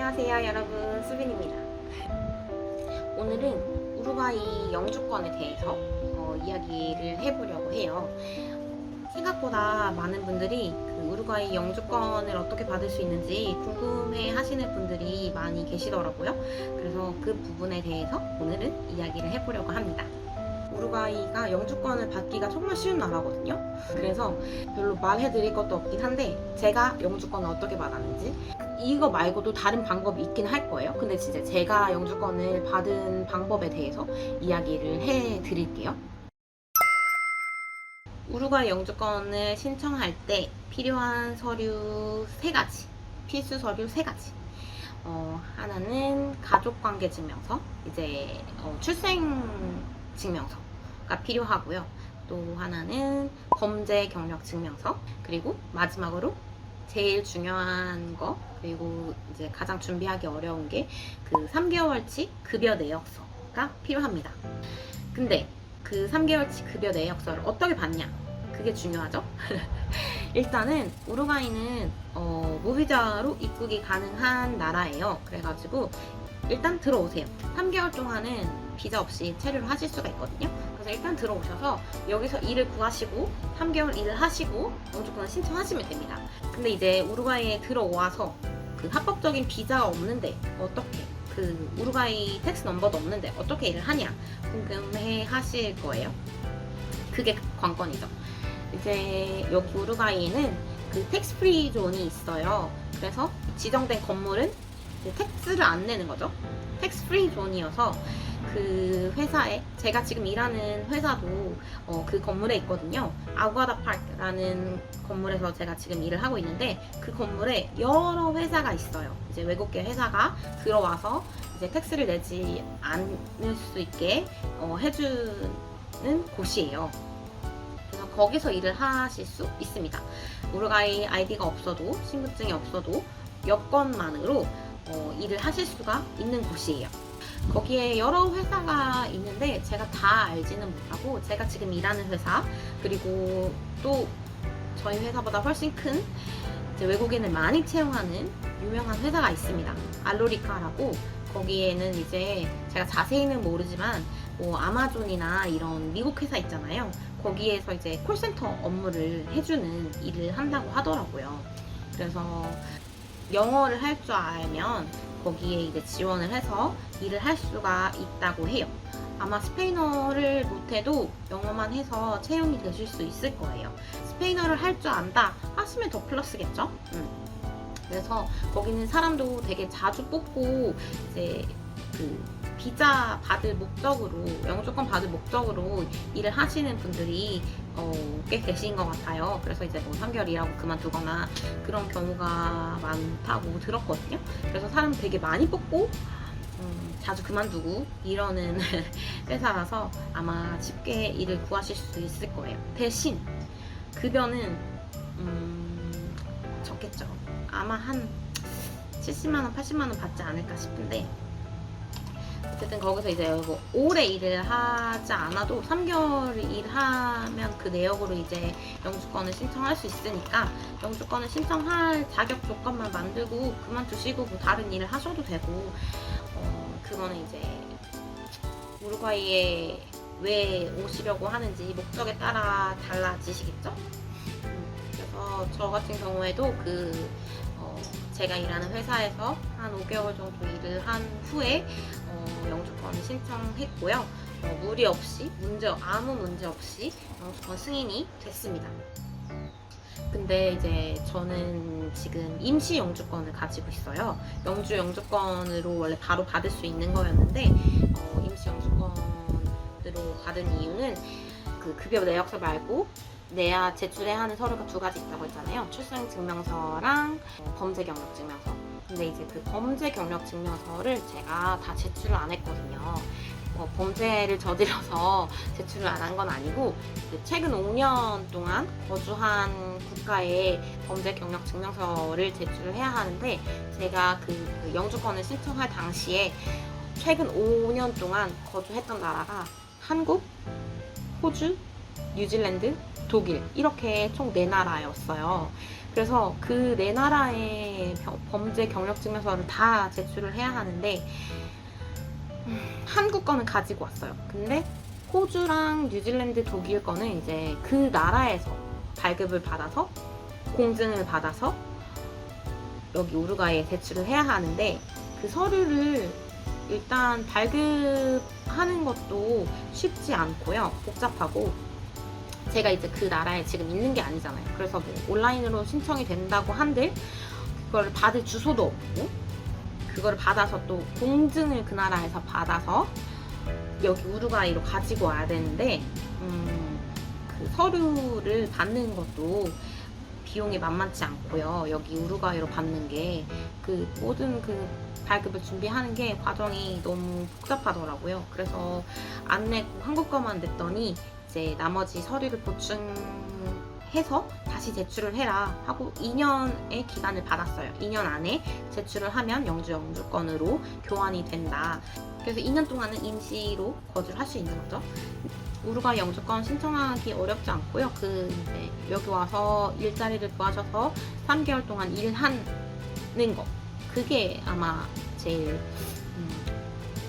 안녕하세요 여러분, 수빈입니다. 오늘은 우루과이 영주권에 대해서 이야기를 해보려고 해요. 생각보다 많은 분들이 그 우루과이 영주권을 어떻게 받을 수 있는지 궁금해 하시는 분들이 많이 계시더라고요. 그래서 그 부분에 대해서 오늘은 이야기를 해보려고 합니다. 우루과이가 영주권을 받기가 정말 쉬운 나라거든요. 그래서 별로 말해드릴 것도 없긴 한데, 제가 영주권을 어떻게 받았는지, 이거 말고도 다른 방법이 있긴 할 거예요. 근데 진짜 제가 영주권을 받은 방법에 대해서 이야기를 해드릴게요. 우루과이 영주권을 신청할 때 필요한 서류 3가지, 필수 서류 3가지. 하나는 가족관계증명서, 이제 출생 증명서가 필요하고요. 또 하나는 범죄 경력 증명서, 그리고 마지막으로 제일 중요한 거, 그리고 이제 가장 준비하기 어려운 게 그 3개월치 급여 내역서가 필요합니다. 근데 그 3개월치 급여 내역서를 어떻게 받냐? 그게 중요하죠? 일단은 우루과이는 무비자로 입국이 가능한 나라예요. 그래가지고 일단 들어오세요. 3개월 동안은 비자 없이 체류를 하실 수가 있거든요. 그래서 일단 들어오셔서 여기서 일을 구하시고 3개월 일을 하시고 영주권을 신청하시면 됩니다. 근데 이제 우루과이에 들어와서 그 합법적인 비자가 없는데 어떻게, 그 우루과이 텍스 넘버도 없는데 어떻게 일을 하냐 궁금해 하실 거예요. 그게 관건이죠. 이제 여기 우루과이에는 그 텍스 프리 존이 있어요. 그래서 지정된 건물은 텍스를 안 내는 거죠. 텍스 프리 존이어서 그 회사에, 제가 지금 일하는 회사도 그 건물에 있거든요. 아구아다 파크라는 건물에서 제가 지금 일을 하고 있는데, 그 건물에 여러 회사가 있어요. 이제 외국계 회사가 들어와서 이제 텍스를 내지 않을 수 있게 해주는 곳이에요. 그래서 거기서 일을 하실 수 있습니다. 우루과이 아이디가 없어도, 신분증이 없어도 여권만으로 일을 하실 수가 있는 곳이에요. 거기에 여러 회사가 있는데 제가 다 알지는 못하고, 제가 지금 일하는 회사, 그리고 또 저희 회사보다 훨씬 큰 이제 외국인을 많이 채용하는 유명한 회사가 있습니다. 알로리카라고. 거기에는 이제 제가 자세히는 모르지만 뭐 아마존이나 이런 미국 회사 있잖아요. 거기에서 이제 콜센터 업무를 해주는 일을 한다고 하더라고요. 그래서 영어를 할 줄 알면 거기에 이제 지원을 해서 일을 할 수가 있다고 해요. 아마 스페인어를 못해도 영어만 해서 채용이 되실 수 있을 거예요. 스페인어를 할 줄 안다 하시면 더 플러스겠죠? 그래서 거기는 사람도 되게 자주 뽑고, 이제 그 비자 받을 목적으로, 영주권 받을 목적으로 일을 하시는 분들이 꽤 계신 것 같아요. 그래서 이제 뭐 3개월 일하고 그만두거나 그런 경우가 많다고 들었거든요. 그래서 사람 되게 많이 뽑고 자주 그만두고 이러는 회사라서 아마 쉽게 일을 구하실 수 있을 거예요. 대신 급여는 적겠죠. 아마 한 70만원, 80만원 받지 않을까 싶은데, 어쨌든 거기서 이제 뭐 오래 일을 하지 않아도 3개월 일하면 그 내역으로 이제 영주권을 신청할 수 있으니까, 영주권을 신청할 자격 조건만 만들고 그만두시고 뭐 다른 일을 하셔도 되고, 그거는 이제 우루과이에 왜 오시려고 하는지 목적에 따라 달라지시겠죠? 그래서 저 같은 경우에도 제가 일하는 회사에서 한 5개월 정도 일을 한 후에 영주권을 신청했고요. 무리 없이, 아무 문제 없이 영주권 승인이 됐습니다. 근데 이제 저는 지금 임시 영주권을 가지고 있어요. 영주 영주권으로 원래 바로 받을 수 있는 거였는데, 임시 영주권으로 받은 이유는 그 급여 내역서 말고 내야 제출해야 하는 서류가 2가지 있다고 했잖아요. 출생 증명서랑 범죄 경력 증명서. 근데 이제 그 범죄 경력 증명서를 제가 다 제출을 안 했거든요. 범죄를 저질러서 제출을 안 한 건 아니고, 최근 5년 동안 거주한 국가의 범죄 경력 증명서를 제출을 해야 하는데, 제가 그 영주권을 신청할 당시에 최근 5년 동안 거주했던 나라가 한국, 호주, 뉴질랜드, 독일, 이렇게 총 4나라였어요. 그래서 그 네 나라의 범죄 경력 증명서를 다 제출을 해야 하는데 한국 거는 가지고 왔어요. 근데 호주랑 뉴질랜드, 독일 거는 이제 그 나라에서 발급을 받아서 공증을 받아서 여기 우루과이에 제출을 해야 하는데 그 서류를 일단 발급하는 것도 쉽지 않고요. 복잡하고 제가 이제 그 나라에 지금 있는 게 아니잖아요. 그래서 뭐 온라인으로 신청이 된다고 한들 그걸 받을 주소도 없고 그거를 받아서 또 공증을 그 나라에서 받아서 여기 우루과이로 가지고 와야 되는데 그 서류를 받는 것도 비용이 만만치 않고요. 여기 우루과이로 받는 게 그 모든 그 발급을 준비하는 게 과정이 너무 복잡하더라고요. 그래서 안 내고 한국 거만 냈더니 이제 나머지 서류를 보충해서 다시 제출을 해라 하고 2년의 기간을 받았어요. 2년 안에 제출을 하면 영주권으로 교환이 된다. 그래서 2년 동안은 임시로 거주를 할 수 있는 거죠. 우루과이 영주권 신청하기 어렵지 않고요. 그 이제 여기 와서 일자리를 구하셔서 3개월 동안 일하는 거 그게 아마 제일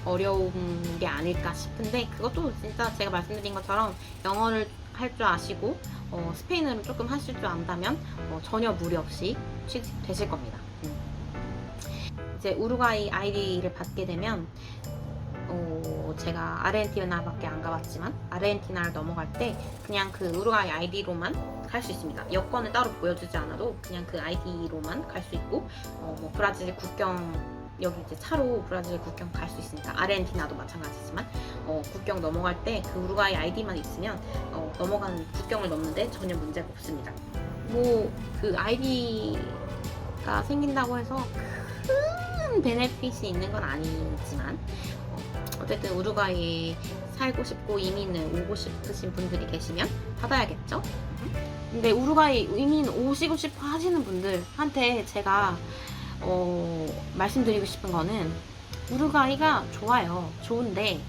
어려운 게 아닐까 싶은데 그것도 진짜 제가 말씀드린 것처럼 영어를 할 줄 아시고 스페인어를 조금 하실 줄 안다면 전혀 무리 없이 취직되실 겁니다. 이제 우루과이 아이디를 받게 되면 제가 아르헨티나밖에 안 가봤지만 아르헨티나를 넘어갈 때 그냥 그 우루과이 아이디로만 갈 수 있습니다. 여권을 따로 보여주지 않아도 그냥 그 아이디로만 갈 수 있고 뭐 브라질 국경 여기 이제 차로 브라질 국경 갈 수 있으니까 아르헨티나도 마찬가지지만 국경 넘어갈 때 그 우루과이 아이디만 있으면 넘어가는 국경을 넘는데 전혀 문제가 없습니다. 뭐 그 아이디가 생긴다고 해서 큰 베네핏이 있는 건 아니지만 어쨌든 우루과이에 살고 싶고 이민을 오고 싶으신 분들이 계시면 받아야겠죠? 근데 우루과이 이민 오시고 싶어 하시는 분들한테 제가 말씀드리고 싶은 거는 우루과이가 좋아요. 좋은데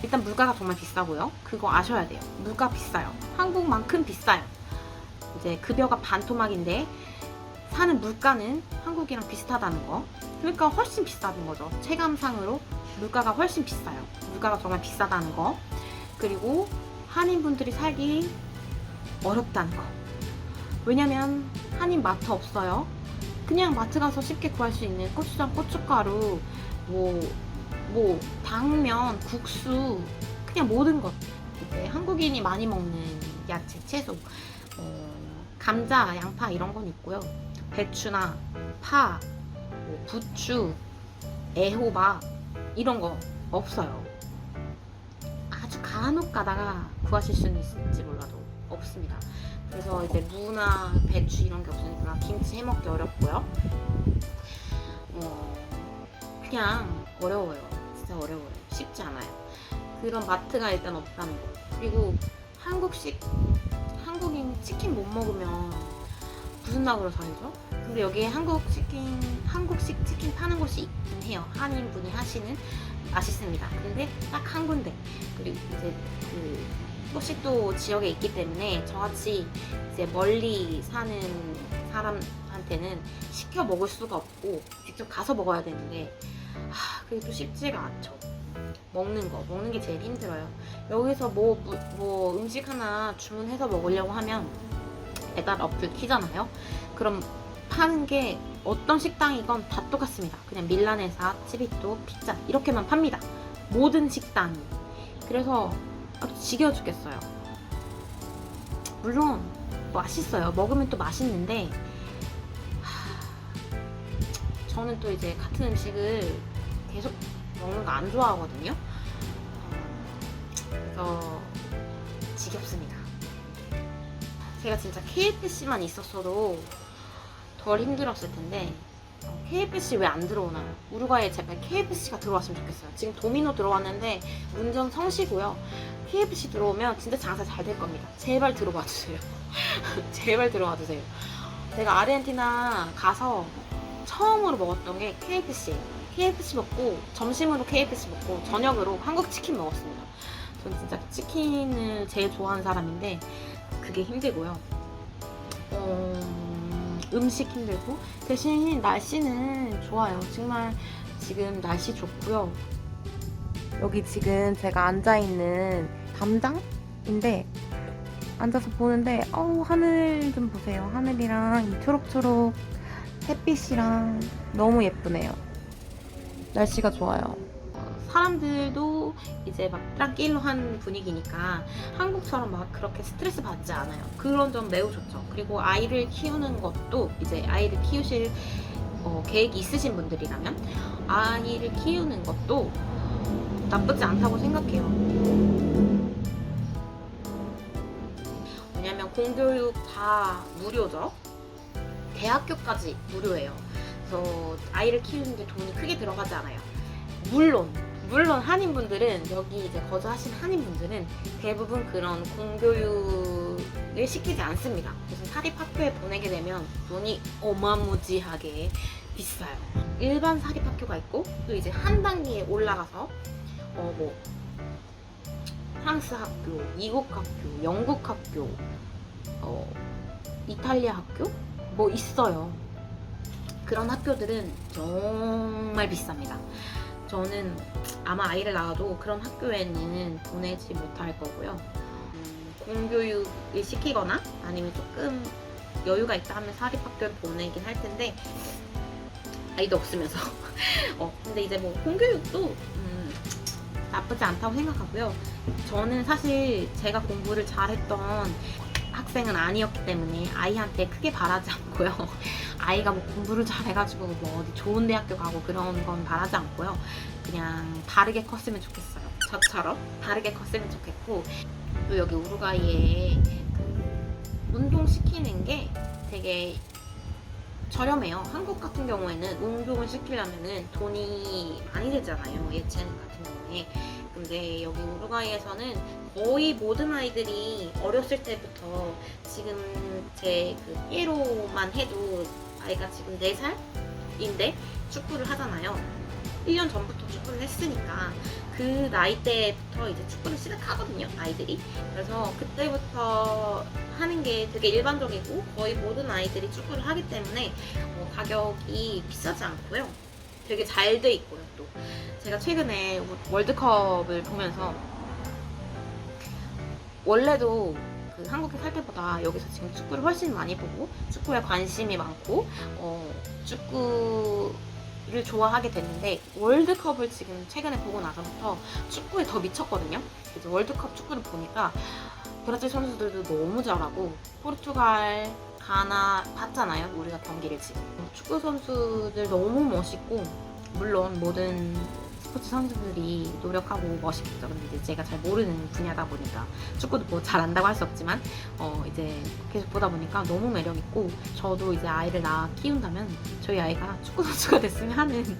일단 물가가 정말 비싸고요. 그거 아셔야 돼요. 물가 비싸요. 한국만큼 비싸요. 이제 급여가 반토막인데 사는 물가는 한국이랑 비슷하다는 거. 그러니까 훨씬 비싸진 거죠. 체감상으로 물가가 훨씬 비싸요. 물가가 정말 비싸다는 거. 그리고 한인분들이 살기 어렵다는 거. 왜냐면 한인 마트 없어요. 그냥 마트 가서 쉽게 구할 수 있는 고추장, 고춧가루, 뭐 당면, 국수, 그냥 모든 것. 이제 한국인이 많이 먹는 야채, 채소, 감자, 양파 이런 건 있고요. 배추나 파, 부추, 애호박 이런 거 없어요. 아주 간혹 가다가 구하실 수는 있을지 몰라도 없습니다. 그래서 이제 무나 배추 이런 게 없으니까 김치 해먹기 어렵고요. 그냥 어려워요. 진짜 어려워요. 쉽지 않아요. 그런 마트가 일단 없다는 거. 그리고 한국인 치킨 못 먹으면 무슨 낙으로 살죠? 근데 여기에 한국식 치킨 파는 곳이 있긴 해요. 한인분이 하시는 맛있습니다. 근데 딱 한 군데. 그리고 이제 혹시 또 지역에 있기 때문에 저같이 이제 멀리 사는 사람한테는 시켜 먹을 수가 없고 직접 가서 먹어야 되는데 그게 또 쉽지가 않죠. 먹는 게 제일 힘들어요. 여기서 뭐 음식 하나 주문해서 먹으려고 하면 배달 어플 키잖아요. 그럼 파는 게 어떤 식당이건 다 똑같습니다. 그냥 밀라네사, 치비토, 피자 이렇게만 팝니다. 모든 식당이. 그래서 아주 지겨워 죽겠어요. 물론 맛있어요. 먹으면 또 맛있는데 저는 또 이제 같은 음식을 계속 먹는 거 안 좋아하거든요. 그래서 지겹습니다. 제가 진짜 KFC만 있었어도 덜 힘들었을 텐데 KFC 왜 안 들어오나요? 우루과이에 제발 KFC가 들어왔으면 좋겠어요. 지금 도미노 들어왔는데 운전 성시고요. KFC 들어오면 진짜 장사 잘 될 겁니다. 제발 들어와 주세요. 제발 들어와 주세요. 제가 아르헨티나 가서 처음으로 먹었던 게 KFC예요. KFC 먹고 점심으로 KFC 먹고 저녁으로 한국 치킨 먹었습니다. 전 진짜 치킨을 제일 좋아하는 사람인데 그게 힘들고요. 음식 힘들고. 대신 날씨는 좋아요. 정말 지금 날씨 좋고요. 여기 지금 제가 앉아있는 담장인데 앉아서 보는데 하늘 좀 보세요. 하늘이랑 이 초록초록 햇빛이랑 너무 예쁘네요. 날씨가 좋아요. 사람들도 이제 막 tranquillo한 분위기니까 한국처럼 막 그렇게 스트레스 받지 않아요. 그런 점 매우 좋죠. 그리고 아이를 키우는 것도 이제 아이를 키우실 계획이 있으신 분들이라면 아이를 키우는 것도 나쁘지 않다고 생각해요. 왜냐면 공교육 다 무료죠. 대학교까지 무료예요. 그래서 아이를 키우는데 돈이 크게 들어가지 않아요. 물론 한인분들은 여기 이제 거주하신 한인분들은 대부분 그런 공교육을 시키지 않습니다. 그래서 사립학교에 보내게 되면 돈이 어마무지하게 비싸요. 일반 사립학교가 있고 또 이제 한 단계 올라가서 뭐 프랑스 학교, 미국 학교, 영국 학교, 이탈리아 학교 뭐 있어요. 그런 학교들은 정말 비쌉니다. 저는 아마 아이를 낳아도 그런 학교에는 보내지 못할 거고요. 공교육을 시키거나 아니면 조금 여유가 있다 하면 사립학교에 보내긴 할 텐데 아이도 없으면서 근데 이제 뭐 공교육도 나쁘지 않다고 생각하고요. 저는 사실 제가 공부를 잘했던 학생은 아니었기 때문에 아이한테 크게 바라지 않고요. 아이가 뭐 공부를 잘해가지고 뭐 어디 좋은 대학교 가고 그런 건 바라지 않고요. 그냥 바르게 컸으면 좋겠어요. 저처럼 바르게 컸으면 좋겠고, 또 여기 우루과이에 운동시키는 게 되게 저렴해요. 한국 같은 경우에는 운동을 시키려면은 돈이 많이 들잖아요. 예체능 같은 경우에. 근데 여기 우루과이에서는 거의 모든 아이들이 어렸을 때부터 지금 제 그 삐에로만 해도 아이가 지금 4살인데 축구를 하잖아요. 1년 전부터 축구를 했으니까 그 나이 때부터 이제 축구를 시작하거든요, 아이들이. 그래서 그때부터 하는 게 되게 일반적이고 거의 모든 아이들이 축구를 하기 때문에 가격이 비싸지 않고요. 되게 잘 돼 있고요. 또 제가 최근에 월드컵을 보면서 원래도 그 한국에 살 때보다 여기서 지금 축구를 훨씬 많이 보고 축구에 관심이 많고 축구를 좋아하게 됐는데, 월드컵을 지금 최근에 보고 나서부터 축구에 더 미쳤거든요. 그래서 월드컵 축구를 보니까 브라질 선수들도 너무 잘하고 포르투갈, 가나 봤잖아요. 우리가 경기를 지금. 축구 선수들 너무 멋있고, 물론 모든 스포츠 선수들이 노력하고 멋있겠죠. 근데 이제 제가 잘 모르는 분야다 보니까 축구도 뭐 잘 안다고 할 수 없지만 이제 계속 보다 보니까 너무 매력 있고, 저도 이제 아이를 낳아 키운다면 저희 아이가 축구 선수가 됐으면 하는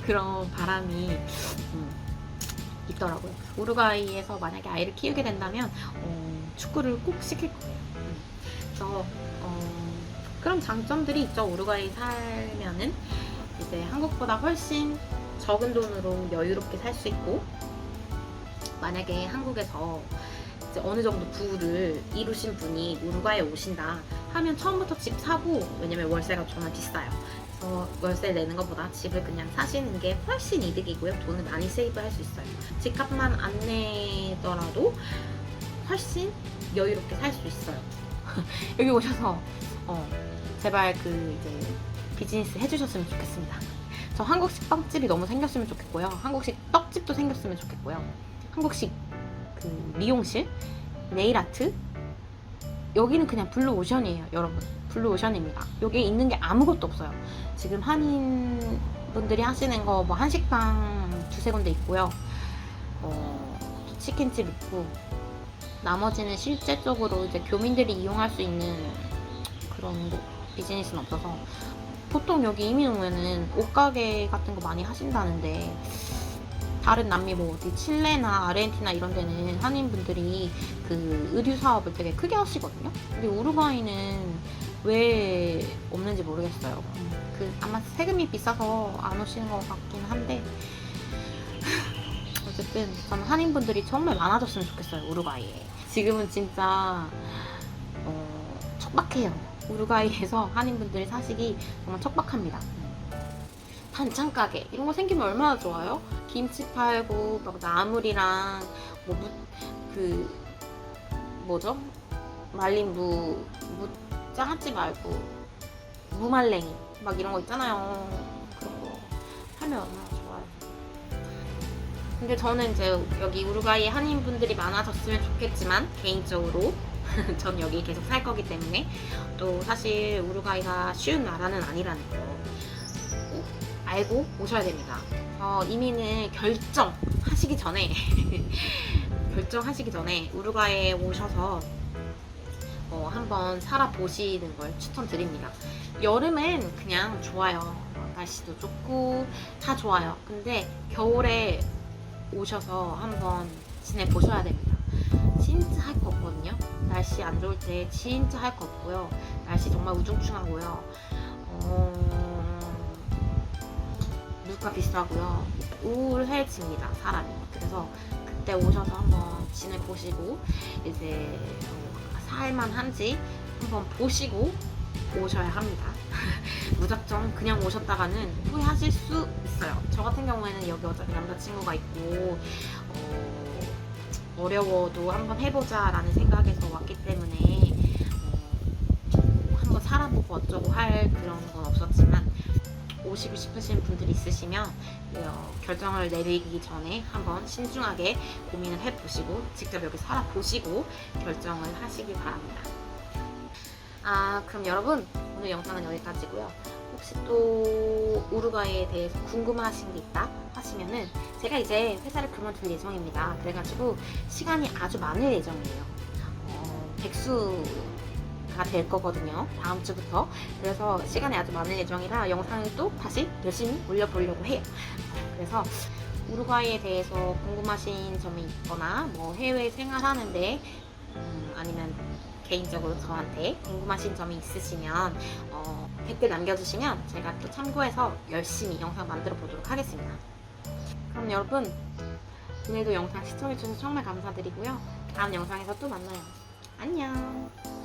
그런 바람이 있더라고요. 우루과이에서 만약에 아이를 키우게 된다면 축구를 꼭 시킬 거예요. 그래서 그런 장점들이 있죠. 우루과이 살면은 이제 한국보다 훨씬 적은 돈으로 여유롭게 살 수 있고, 만약에 한국에서 이제 어느 정도 부를 이루신 분이 우루과이에 오신다 하면 처음부터 집 사고, 왜냐면 월세가 정말 비싸요. 그래서 월세 내는 것보다 집을 그냥 사시는 게 훨씬 이득이고요. 돈을 많이 세이브할 수 있어요. 집값만 안 내더라도 훨씬 여유롭게 살 수 있어요. 여기 오셔서 제발 그 이제 비즈니스 해주셨으면 좋겠습니다. 저 한국식 빵집이 너무 생겼으면 좋겠고요. 한국식 떡집도 생겼으면 좋겠고요. 한국식 그 미용실, 네일아트, 여기는 그냥 블루오션이에요, 여러분. 블루오션입니다. 여기에 있는 게 아무것도 없어요. 지금 한인 분들이 하시는 거 뭐 한식빵 두세 군데 있고요. 치킨집 있고, 나머지는 실제적으로 이제 교민들이 이용할 수 있는 그런 비즈니스는 없어서, 보통 여기 이민 오면은 옷가게 같은 거 많이 하신다는데, 다른 남미 뭐 어디 칠레나 아르헨티나 이런 데는 한인분들이 그 의류 사업을 되게 크게 하시거든요. 근데 우루과이는 왜 없는지 모르겠어요. 그 아마 세금이 비싸서 안 오시는 것 같긴 한데, 어쨌든 저는 한인분들이 정말 많아졌으면 좋겠어요, 우루과이에. 지금은 진짜 척박해요. 우루과이에서 한인분들이 사시기 정말 척박합니다. 반찬 가게 이런 거 생기면 얼마나 좋아요? 김치 팔고 막 나물이랑 그 뭐죠? 말린 무 장아찌 말고 무말랭이 막 이런 거 있잖아요. 그런 거 하면 얼마나 좋아요. 근데 저는 이제 여기 우루과이에 한인분들이 많아졌으면 좋겠지만 개인적으로 전 여기 계속 살 거기 때문에 또 사실 우루과이가 쉬운 나라는 아니라는 거 꼭 알고 오셔야 됩니다. 이민을 결정하시기 전에 우루과이에 오셔서 한번 살아보시는 걸 추천드립니다. 여름엔 그냥 좋아요. 날씨도 좋고 다 좋아요. 근데 겨울에 오셔서 한번 지내보셔야 됩니다. 진짜 할 거 없거든요. 날씨 안 좋을 때 진짜 할 거 없고요. 날씨 정말 우중충하고요. 물가 비싸고요. 우울해집니다, 사람이. 그래서 그때 오셔서 한번 지내보시고 이제 살만한지 한번 보시고 오셔야 합니다. 무작정 그냥 오셨다가는 후회하실 수 있어요. 저 같은 경우에는 여기 어차피 남자친구가 있고 어려워도 한번 해보자 라는 생각에서 왔기 때문에 한번 살아보고 어쩌고 할 그런 건 없었지만 오시고 싶으신 분들이 있으시면 결정을 내리기 전에 한번 신중하게 고민을 해보시고 직접 여기 살아보시고 결정을 하시기 바랍니다. 그럼 여러분 오늘 영상은 여기까지고요. 혹시 또 우루과이에 대해서 궁금하신 게 있다 하시면은 제가 이제 회사를 그만둘 예정입니다. 그래가지고 시간이 아주 많을 예정이에요. 백수가 될 거거든요. 다음 주부터. 그래서 시간이 아주 많을 예정이라 영상을 또 다시 열심히 올려보려고 해요. 그래서 우루과이에 대해서 궁금하신 점이 있거나 뭐 해외 생활하는데 아니면 개인적으로 저한테 궁금하신 점이 있으시면 댓글 남겨주시면 제가 또 참고해서 열심히 영상 만들어 보도록 하겠습니다. 그럼 여러분 오늘도 영상 시청해주셔서 정말 감사드리고요. 다음 영상에서 또 만나요. 안녕.